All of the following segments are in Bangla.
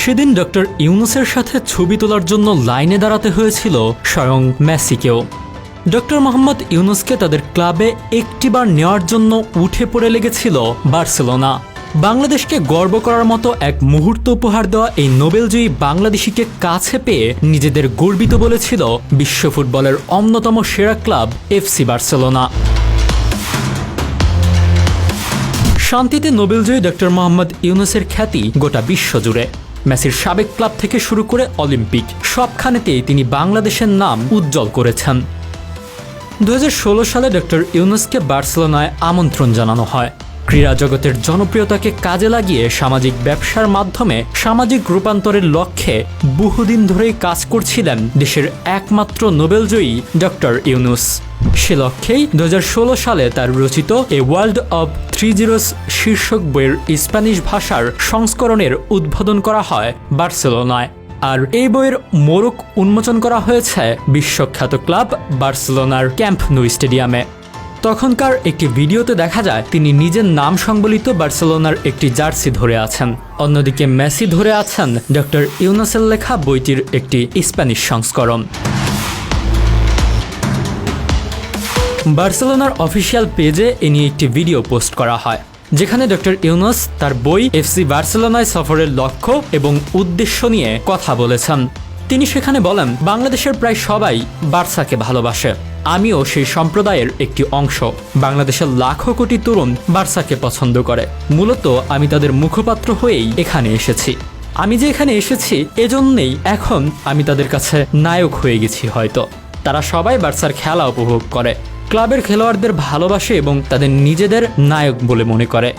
সেদিন ডক্টর ইউনুসের সাথে ছবি তোলার জন্য লাইনে দাঁড়াতে হয়েছিল স্বয়ং মেসিকেও। ডক্টর মোহাম্মদ ইউনুসকে তাদের ক্লাবে একটিবার নেওয়ার জন্য উঠে পড়ে লেগেছিল বার্সেলোনা। বাংলাদেশকে গর্ব করার মতো এক মুহূর্ত উপহার দেওয়া এই নোবেলজয়ী বাংলাদেশিকে কাছে পেয়ে নিজেদের গর্বিত বলেছিল বিশ্ব ফুটবলের অন্যতম সেরা ক্লাব এফসি বার্সেলোনা। শান্তিতে নোবেলজয়ী ডক্টর মোহাম্মদ ইউনুসের খ্যাতি গোটা বিশ্ব জুড়ে। মেসির সাবেক ক্লাব থেকে শুরু করে অলিম্পিক সবখানেতেই তিনি বাংলাদেশের নাম উজ্জ্বল করেছেন। 2016 সালে ডক্টর ইউনুসকে বার্সেলোনায় আমন্ত্রণ জানানো হয়। ক্রীড়া জগতের জনপ্রিয়তাকে কাজে লাগিয়ে সামাজিক ব্যবসার মাধ্যমে সামাজিক রূপান্তরের লক্ষ্যে বহুদিন ধরেই কাজ করছিলেন দেশের একমাত্র নোবেলজয়ী ডক্টর ইউনুস। সে লক্ষ্যেই 2016 সালে তার রচিত এ ওয়ার্ল্ড অব 30 শীর্ষক বইয়ের স্প্যানিশ ভাষার সংস্করণের উদ্বোধন করা হয় বার্সেলোনায়। আর এই বইয়ের মোড়ক উন্মোচন করা হয়েছে বিশ্বখ্যাত ক্লাব বার্সেলোনার ক্যাম্প ন্যু স্টেডিয়ামে। তখনকার একটি ভিডিওতে দেখা যায় তিনি নিজের নাম সংবলিত বার্সেলোনার একটি জার্সি ধরে আছেন, অন্যদিকে মেসি ধরে আছেন ডক্টর ইউনুসের লেখা বইটির একটি স্প্যানিশ সংস্করণ। বার্সেলোনার অফিসিয়াল পেজে এ নিয়ে একটি ভিডিও পোস্ট করা হয়, যেখানে ডক্টর ইউনুস তার বই এফসি বার্সেলোনায় সফরের লক্ষ্য এবং উদ্দেশ্য নিয়ে কথা বলেছেন। তিনি সেখানে বলেন, বাংলাদেশের প্রায় সবাই বার্সাকে ভালোবাসে, আমিও সেই সম্প্রদায়ের একটি অংশ। বাংলাদেশের লাখো কোটি তরুণ বার্সাকে পছন্দ করে। মূলত আমি তাদের মুখপাত্র হয়েই এখানে এসেছি। আমি যে এখানে এসেছি এজন্যই এখন আমি তাদের কাছে নায়ক হয়ে গেছি। হয়তো তারা সবাই বার্সার খেলা উপভোগ করে, ক্লাবের খেলোয়াড়দের ভালোবাসে এবং তাদের নিজেদের নায়ক বলে মনে করে।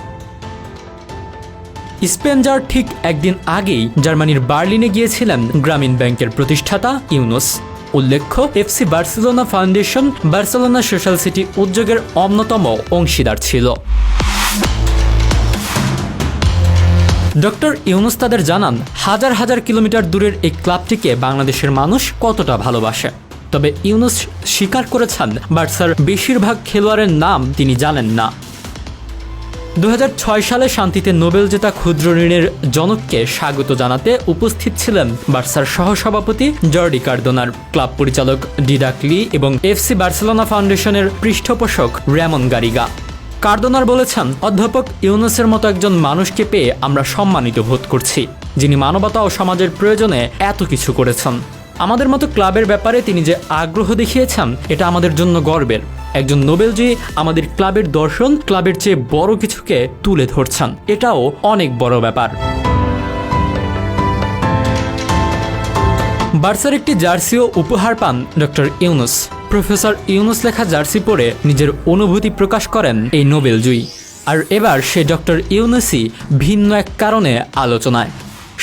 স্পেন যাওয়ার ঠিক একদিন আগেই জার্মানির বার্লিনে গিয়েছিলেন গ্রামীণ ব্যাংকের প্রতিষ্ঠাতা ইউনুস। উল্লেখ্য, FC Barcelona foundation Barcelona social city উদ্যোগের অন্যতম অংশীদার ছিল। ডক্টর ইউনুস তাদের জানান, হাজার হাজার কিলোমিটার দূরের এই ক্লাবটিকে বাংলাদেশের মানুষ কতটা ভালোবাসে। তবে ইউনুস স্বীকার করেছেন, বার্সার বেশিরভাগ খেলোয়াড়ের নাম তিনি জানেন না। 2006 সালে শান্তিতে নোবেল জেতা ক্ষুদ্র ঋণের জনককে স্বাগত জানাতে উপস্থিত ছিলেন বার্সার সহসভাপতি জর্ডি কার্দোনার, ক্লাব পরিচালক ডিডাক লি এবং এফসি বার্সেলোনা ফাউন্ডেশনের পৃষ্ঠপোষক রেমন গারিগা। কার্দোনার বলেছেন, অধ্যাপক ইউনুসের মতো একজন মানুষকে পেয়ে আমরা সম্মানিত বোধ করছি, যিনি মানবতা ও সমাজের প্রয়োজনে এত কিছু করেছেন। আমাদের মতো ক্লাবের ব্যাপারে তিনি যে আগ্রহ দেখিয়েছেন এটা আমাদের জন্য গর্বের। একজন নোবেলজয়ী আমাদের ক্লাবের দর্শন, ক্লাবের চেয়ে বড় কিছুকে তুলে ধরছেন, এটাও অনেক বড় ব্যাপার। বার্সার একটি জার্সিও উপহার পান ডক্টর ইউনুস। প্রফেসর ইউনুস লেখা জার্সি পরে নিজের অনুভূতি প্রকাশ করেন এই নোবেলজয়ী। আর এবার সে ডক্টর ইউনুসই ভিন্ন এক কারণে আলোচনায়।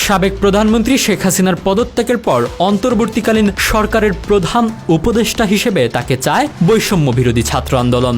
সাবেক প্রধানমন্ত্রী শেখ হাসিনার পদত্যাগের পর অন্তর্বর্তীকালীন সরকারের প্রধান উপদেষ্টা হিসেবে তাকে চায় বৈষম্য বিরোধী ছাত্র আন্দোলন।